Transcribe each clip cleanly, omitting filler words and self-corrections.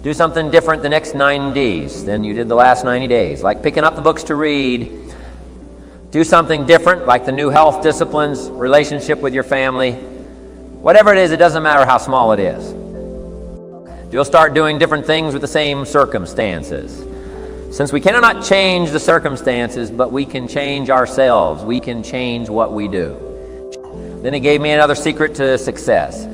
Do something different the next 90 days than you did the last 90 days, like picking up the books to read. Do something different, like the new health disciplines, relationship with your family. Whatever it is, it doesn't matter how small it is. You'll start doing different things with the same circumstances. Since we cannot change the circumstances, but we can change ourselves. We can change what we do. Then he gave me another secret to success.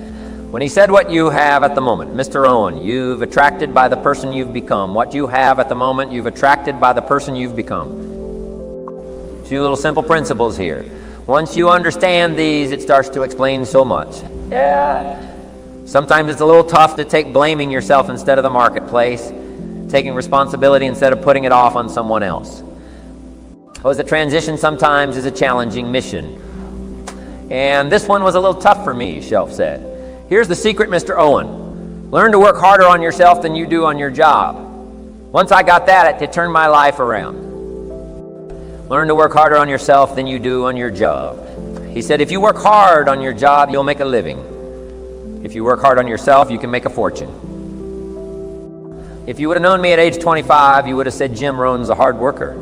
When he said what you have at the moment, Mr. Rohn, you've attracted by the person you've become. What you have at the moment, you've attracted by the person you've become. Two little simple principles here. Once you understand these, it starts to explain so much. Yeah. Sometimes it's a little tough to take blaming yourself instead of the marketplace, taking responsibility instead of putting it off on someone else. Because the transition sometimes is a challenging mission. And this one was a little tough for me, Shelf said. Here's the secret, Mr. Owen. Learn to work harder on yourself than you do on your job. Once I got that, it turned my life around. Learn to work harder on yourself than you do on your job. He said, if you work hard on your job, you'll make a living. If you work hard on yourself, you can make a fortune. If you would have known me at age 25, you would have said Jim Rohn's a hard worker.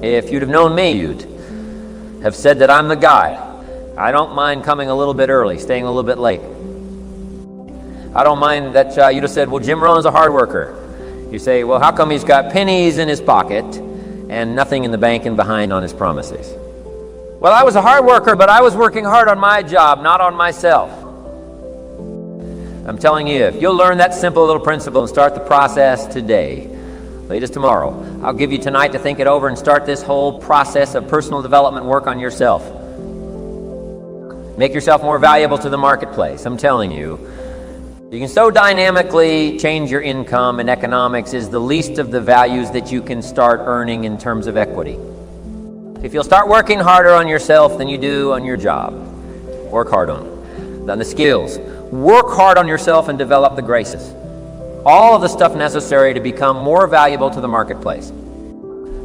If you'd have known me, you'd have said that I'm the guy. I don't mind coming a little bit early, staying a little bit late. I don't mind that you'd have said, well, Jim Rohn's a hard worker. You say, well, how come he's got pennies in his pocket and nothing in the bank and behind on his promises? Well, I was a hard worker, but I was working hard on my job, not on myself. I'm telling you, if you'll learn that simple little principle and start the process today, latest tomorrow, I'll give you tonight to think it over and start this whole process of personal development work on yourself. Make yourself more valuable to the marketplace. I'm telling you, you can so dynamically change your income, and economics is the least of the values that you can start earning in terms of equity. If you'll start working harder on yourself than you do on your job, work hard on it. Then the skills. Work hard on yourself and develop the graces. All of the stuff necessary to become more valuable to the marketplace.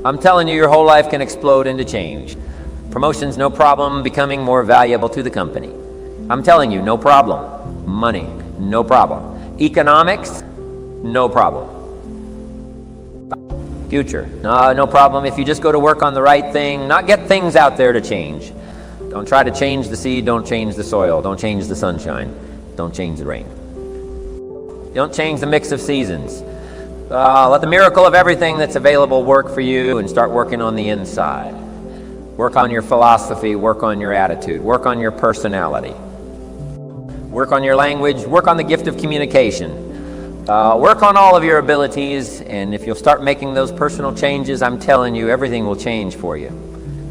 I'm telling you, your whole life can explode into change. Promotions, no problem. Becoming more valuable to the company. I'm telling you, no problem. Money, no problem. Economics, no problem. Future, no problem. If you just go to work on the right thing, not get things out there to change. Don't try to change the seed, don't change the soil, don't change the sunshine, don't change the rain. Don't change the mix of seasons. Let the miracle of everything that's available work for you, and start working on the inside. Work on your philosophy, work on your attitude, work on your personality. Work on your language, work on the gift of communication. Work on all of your abilities, and if you'll start making those personal changes, I'm telling you, everything will change for you.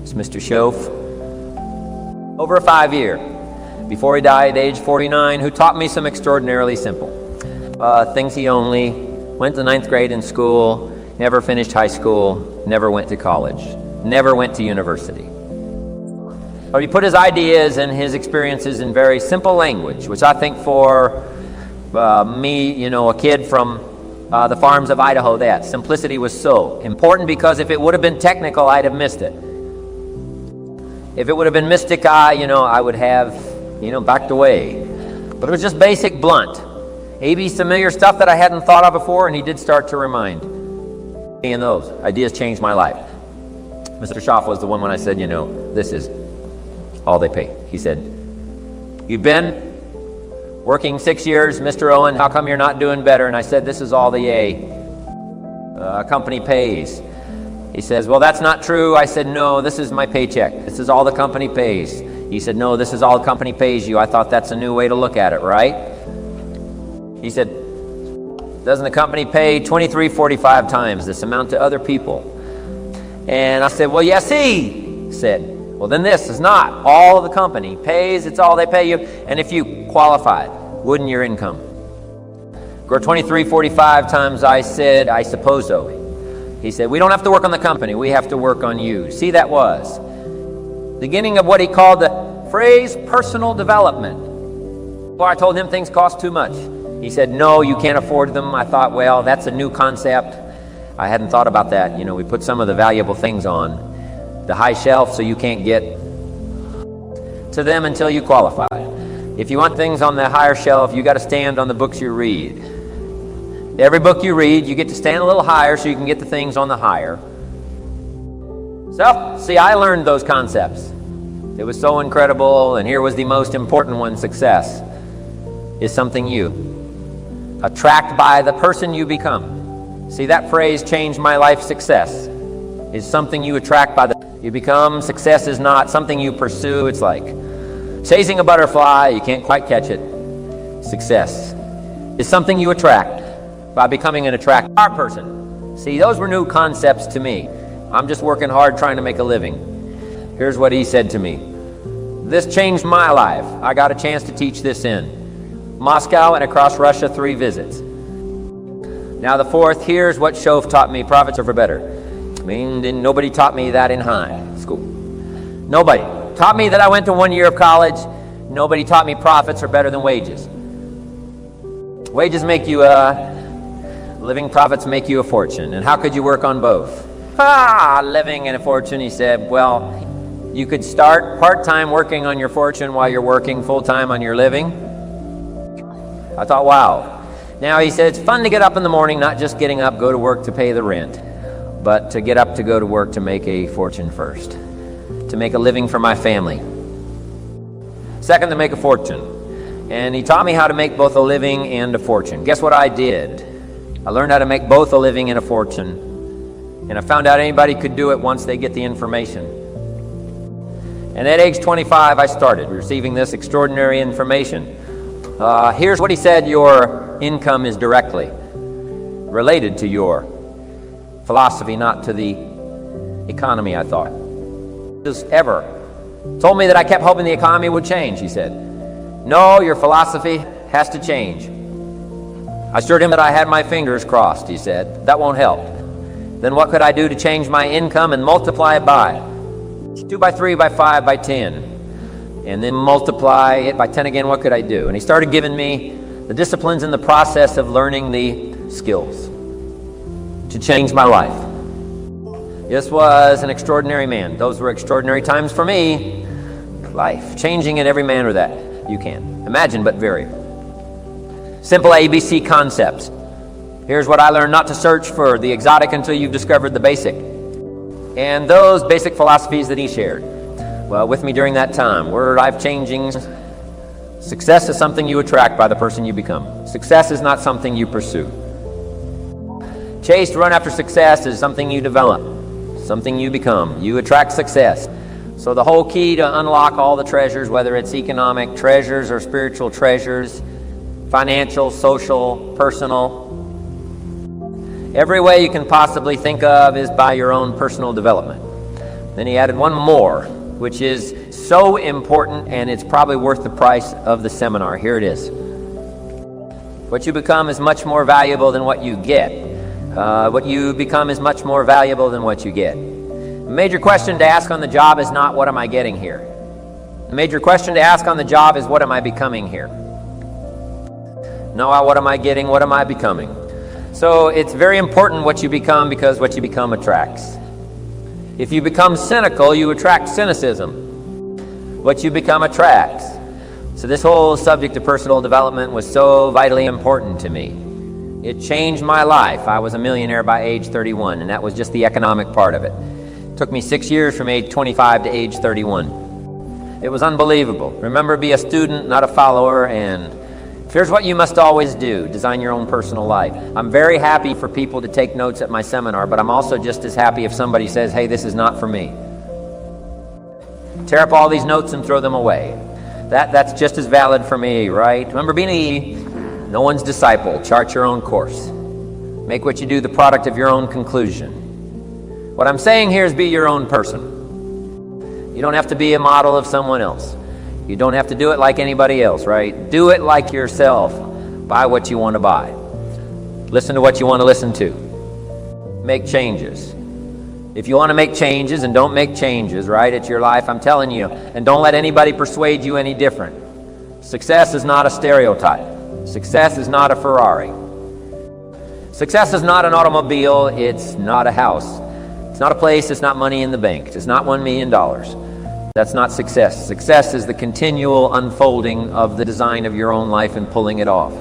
It's Mr. Schoaf, over a 5-year, before he died, age 49, who taught me some extraordinarily simple things. He only went to 9th grade in school, never finished high school, never went to college, never went to university. But he put his ideas and his experiences in very simple language, which I think for me, a kid from the farms of Idaho, that simplicity was so important, because if it would have been technical, I'd have missed it. If it would have been mystic, I would have, backed away. But it was just basic, blunt. A.B. familiar stuff that I hadn't thought of before, and he did start to remind me, and those ideas changed my life. Mr. Schoaf was the one when I said, this is all they pay. He said, you've been working 6 years, Mr. Owen, how come you're not doing better? And I said, this is all the company pays. He says, well, that's not true. I said, no, this is my paycheck. This is all the company pays. He said, no, this is all the company pays you. I thought that's a new way to look at it, right? He said, doesn't the company pay 23.45 times this amount to other people? And I said, well, yes, he said, well, then this is not all the company pays. It's all they pay you. And if you qualified, wouldn't your income grow 23.45 times? I said, I suppose so. He said, we don't have to work on the company. We have to work on you. See, that was the beginning of what he called the phrase personal development. Well, I told him things cost too much. He said, no, you can't afford them. I thought, well, that's a new concept. I hadn't thought about that. We put some of the valuable things on the high shelf so you can't get to them until you qualify. If you want things on the higher shelf, you got to stand on the books you read. Every book you read, you get to stand a little higher so you can get the things on the higher. So, see, I learned those concepts. It was so incredible, and here was the most important one. Success is something you attract by the person you become. See, that phrase changed my life. Success is something you attract by the you become. Success is not something you pursue. It's like chasing a butterfly. You can't quite catch it. Success is something you attract by becoming an attractive person. See, those were new concepts to me. I'm just working hard trying to make a living. Here's what he said to me. This changed my life. I got a chance to teach this in Moscow and across Russia, 3 visits. Now the 4th, here's what Shove taught me. Profits are for better. I mean, nobody taught me that in high school. Nobody taught me that. I went to 1 year of college. Nobody taught me profits are better than wages. Wages make you living, profits make you a fortune. And how could you work on both? Living and a fortune, he said. Well, you could start part-time working on your fortune while you're working full-time on your living. I thought, wow. Now he said, it's fun to get up in the morning, not just getting up, go to work to pay the rent, but to get up to go to work to make a fortune first, to make a living for my family. Second, to make a fortune. And he taught me how to make both a living and a fortune. Guess what I did? I learned how to make both a living and a fortune. And I found out anybody could do it once they get the information. And at age 25, I started receiving this extraordinary information. Here's what he said. Your income is directly related to your philosophy, not to the economy, I thought. Just ever. Told me that I kept hoping the economy would change, he said. No, your philosophy has to change. I assured him that I had my fingers crossed, he said. That won't help. Then what could I do to change my income and multiply it by 2 by 3 by 5 by 10? And then multiply it by 10 again. What could I do? And he started giving me the disciplines in the process of learning the skills to change my life. This was an extraordinary man. Those were extraordinary times for me. Life changing in every manner that you can imagine, but very simple ABC concepts. Here's what I learned: not to search for the exotic until you've discovered the basic. And those basic philosophies that he shared, well, with me during that time were life-changing. Success is something you attract by the person you become. Success is not something you pursue. Chase, run after success is something you develop, something you become. You attract success. So the whole key to unlock all the treasures, whether it's economic treasures or spiritual treasures, financial, social, personal, every way you can possibly think of is by your own personal development. Then he added one more, which is so important, and it's probably worth the price of the seminar. Here it is. What you become is much more valuable than what you get. What you become is much more valuable than what you get. The major question to ask on the job is not, what am I getting here? The major question to ask on the job is, what am I becoming here? No, what am I getting? What am I becoming? So it's very important what you become, because what you become attracts. If you become cynical, you attract cynicism. What you become attracts. So this whole subject of personal development was so vitally important to me. It changed my life. I was a millionaire by age 31, and that was just the economic part of it. It took me 6 years from age 25 to age 31. It was unbelievable. Remember, be a student, not a follower, and here's what you must always do: design your own personal life. I'm very happy for people to take notes at my seminar, but I'm also just as happy if somebody says, hey, this is not for me. Tear up all these notes and throw them away. That's just as valid for me, right? Remember, being no one's disciple. Chart your own course. Make what you do the product of your own conclusion. What I'm saying here is be your own person. You don't have to be a model of someone else. You don't have to do it like anybody else, right? Do it like yourself. Buy what you want to buy. Listen to what you want to listen to. Make changes. If you want to make changes and don't make changes, right, it's your life, I'm telling you. And don't let anybody persuade you any different. Success is not a stereotype. Success is not a Ferrari. Success is not an automobile. It's not a house. It's not a place. It's not money in the bank. It's not $1 million. That's not success. Success is the continual unfolding of the design of your own life and pulling it off.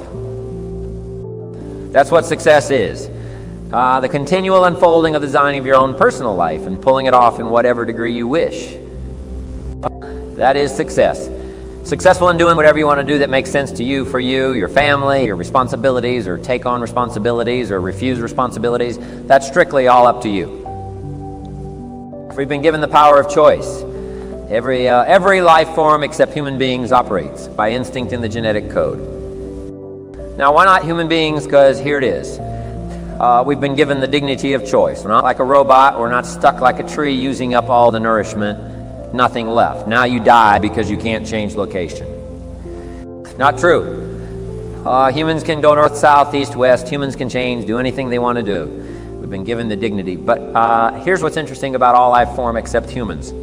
That's what success is. The continual unfolding of the design of your own personal life and pulling it off in whatever degree you wish. That is success. Successful in doing whatever you want to do that makes sense to you, for you, your family, your responsibilities, or take on responsibilities, or refuse responsibilities. That's strictly all up to you. We've been given the power of choice. Every life form except human beings operates by instinct in the genetic code. Now, why not human beings? Because here it is. We've been given the dignity of choice. We're not like a robot. We're not stuck like a tree using up all the nourishment, nothing left. Now you die because you can't change location. Not true. Humans can go north, south, east, west. Humans can change, do anything they want to do. We've been given the dignity. But here's what's interesting about all life form except humans.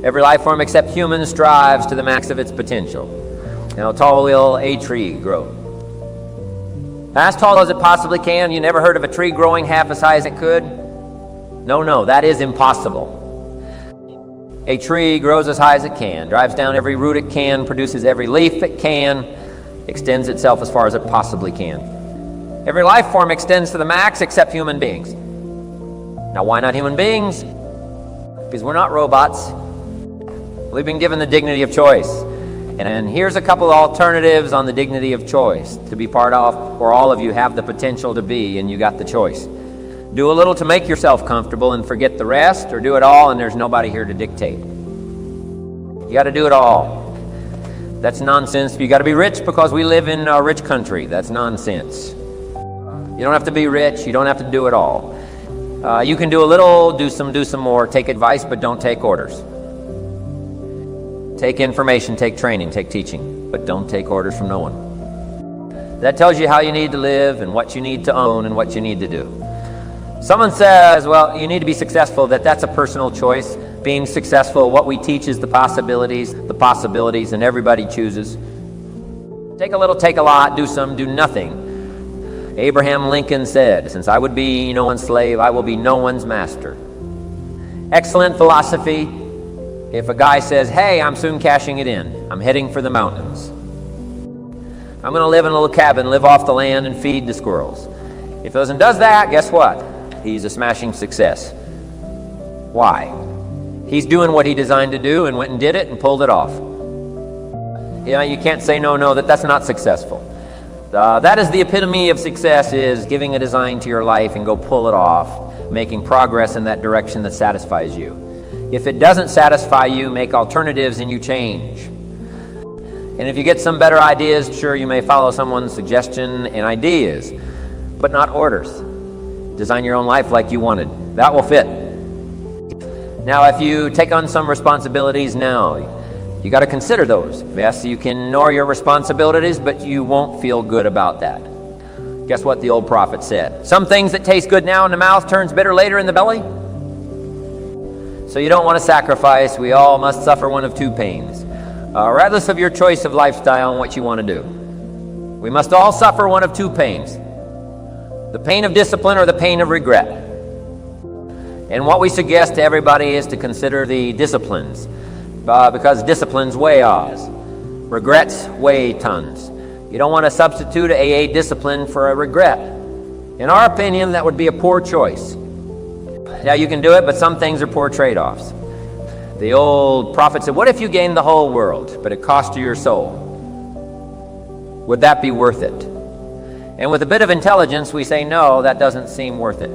Every life form except humans strives to the max of its potential. How tall will a tree grow? As tall as it possibly can. You never heard of a tree growing half as high as it could? No, that is impossible. A tree grows as high as it can, drives down every root it can, produces every leaf it can, extends itself as far as it possibly can. Every life form extends to the max except human beings. Now, why not human beings? Because we're not robots. We've been given the dignity of choice. And here's a couple of alternatives on the dignity of choice to be part of, or all of you have the potential to be, and you got the choice. Do a little to make yourself comfortable and forget the rest, or do it all and there's nobody here to dictate. You got to do it all. That's nonsense. You got to be rich because we live in a rich country. That's nonsense. You don't have to be rich. You don't have to do it all. You can do a little, do some more. Take advice, but don't take orders. Take information, take training, take teaching, but don't take orders from no one. That tells you how you need to live and what you need to own and what you need to do. Someone says, well, you need to be successful. That's a personal choice. Being successful, what we teach is the possibilities, and everybody chooses. Take a little, take a lot, do some, do nothing. Abraham Lincoln said, since I would be no one's slave, I will be no one's master. Excellent philosophy. If a guy says, hey, I'm soon cashing it in. I'm heading for the mountains. I'm going to live in a little cabin, live off the land, and feed the squirrels. If he does that, guess what? He's a smashing success. Why? He's doing what he designed to do and went and did it and pulled it off. You can't say no, that's not successful. That is the epitome of success, is giving a design to your life and go pull it off, making progress in that direction that satisfies you. If it doesn't satisfy you, make alternatives and you change. And if you get some better ideas, sure, you may follow someone's suggestion and ideas, but not orders. Design your own life like you wanted. That will fit. Now, if you take on some responsibilities now, you got to consider those. Yes, you can ignore your responsibilities, but you won't feel good about that. Guess what the old prophet said? Some things that taste good now in the mouth turns bitter later in the belly. So you don't want to sacrifice. We all must suffer one of two pains, regardless of your choice of lifestyle and what you want to do. We must all suffer one of two pains: the pain of discipline or the pain of regret. And what we suggest to everybody is to consider the disciplines, because disciplines weigh Oz, regrets weigh tons. You don't want to substitute a AA discipline for a regret. In our opinion, that would be a poor choice. Now, you can do it, but some things are poor trade-offs. The old prophet said, what if you gained the whole world, but it cost you your soul? Would that be worth it? And with a bit of intelligence, we say, no, that doesn't seem worth it.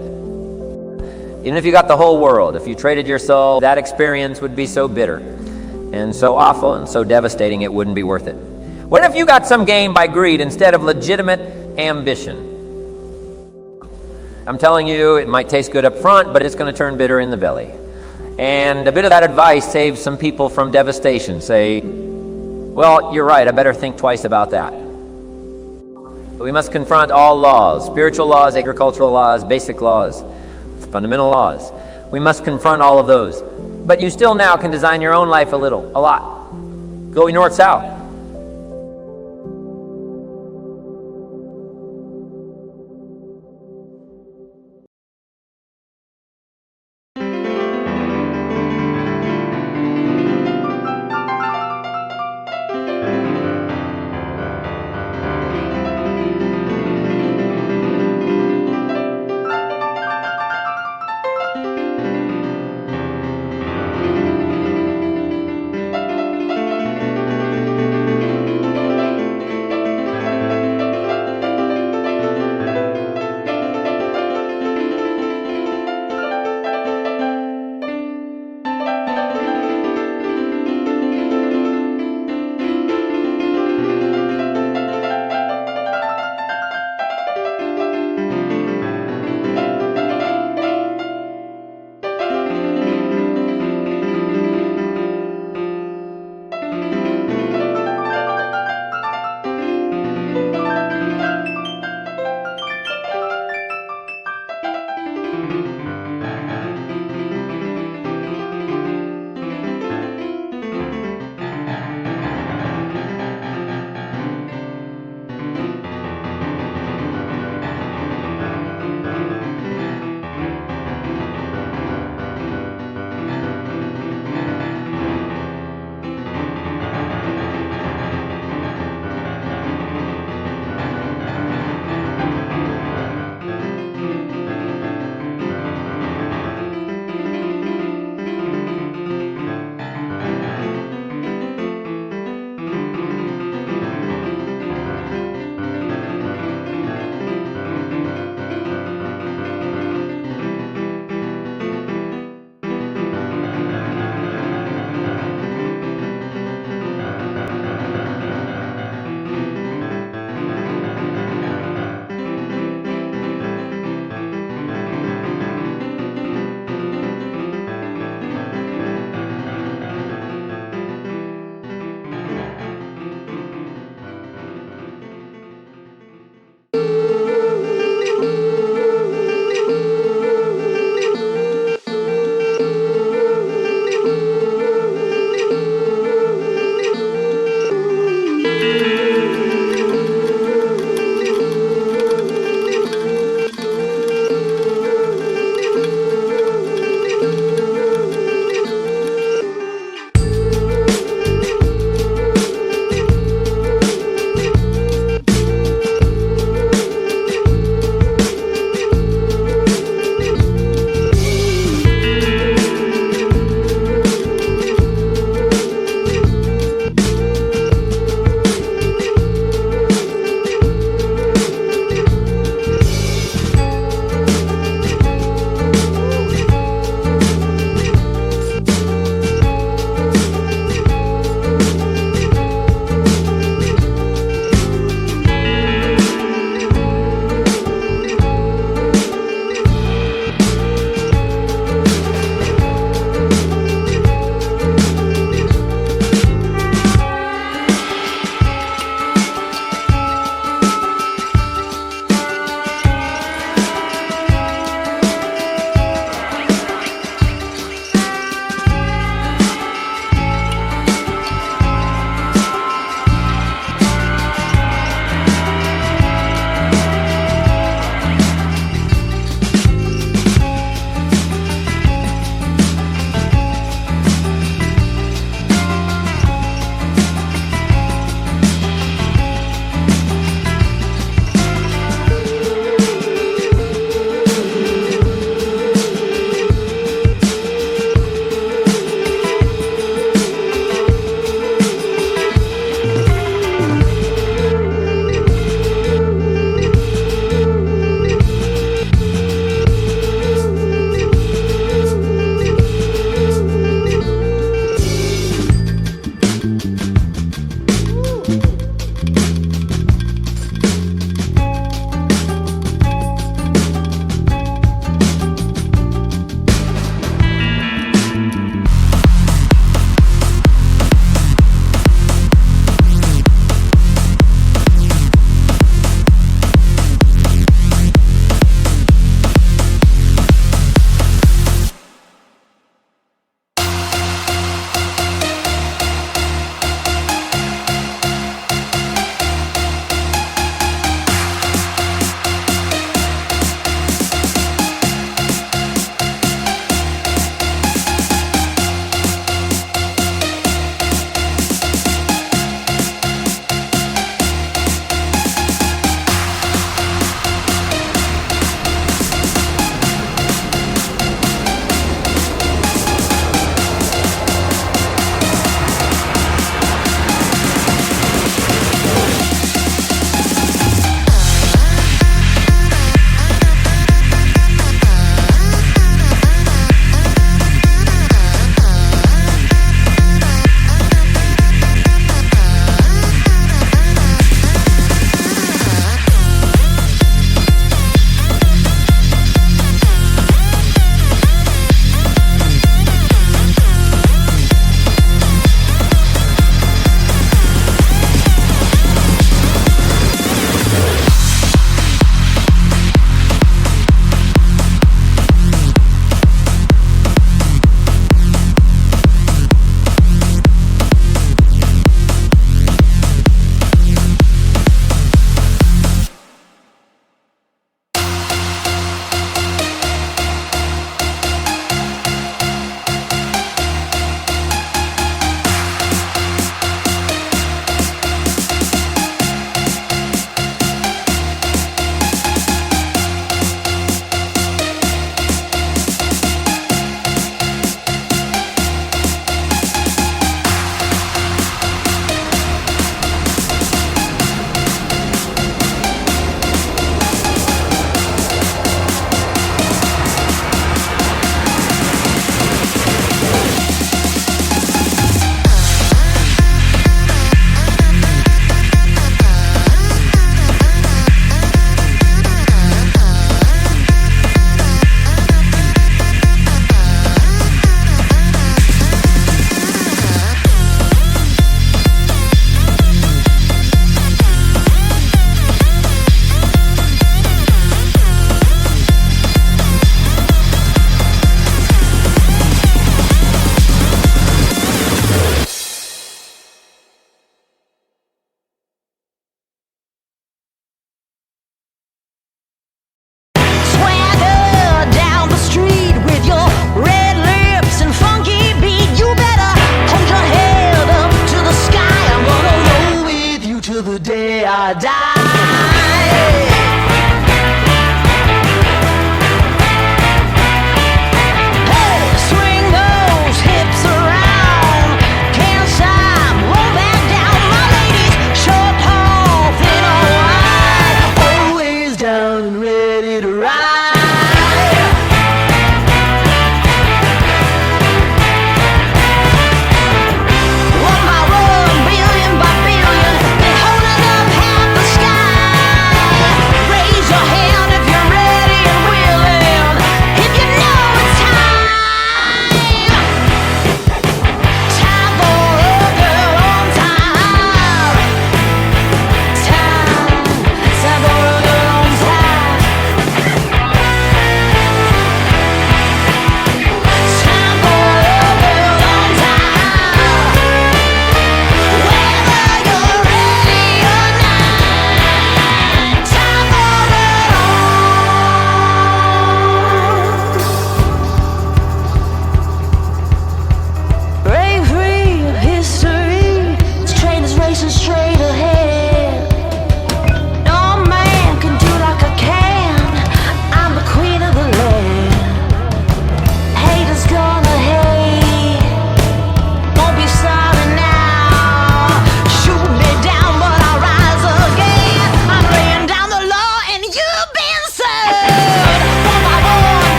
Even if you got the whole world, if you traded your soul, that experience would be so bitter and so awful and so devastating, it wouldn't be worth it. What if you got some gain by greed instead of legitimate ambition? I'm telling you, it might taste good up front, but it's going to turn bitter in the belly. And a bit of that advice saves some people from devastation. Say, well, you're right, I better think twice about that. But we must confront all laws, spiritual laws, agricultural laws, basic laws, fundamental laws. We must confront all of those. But you still now can design your own life a lot. Go north-south.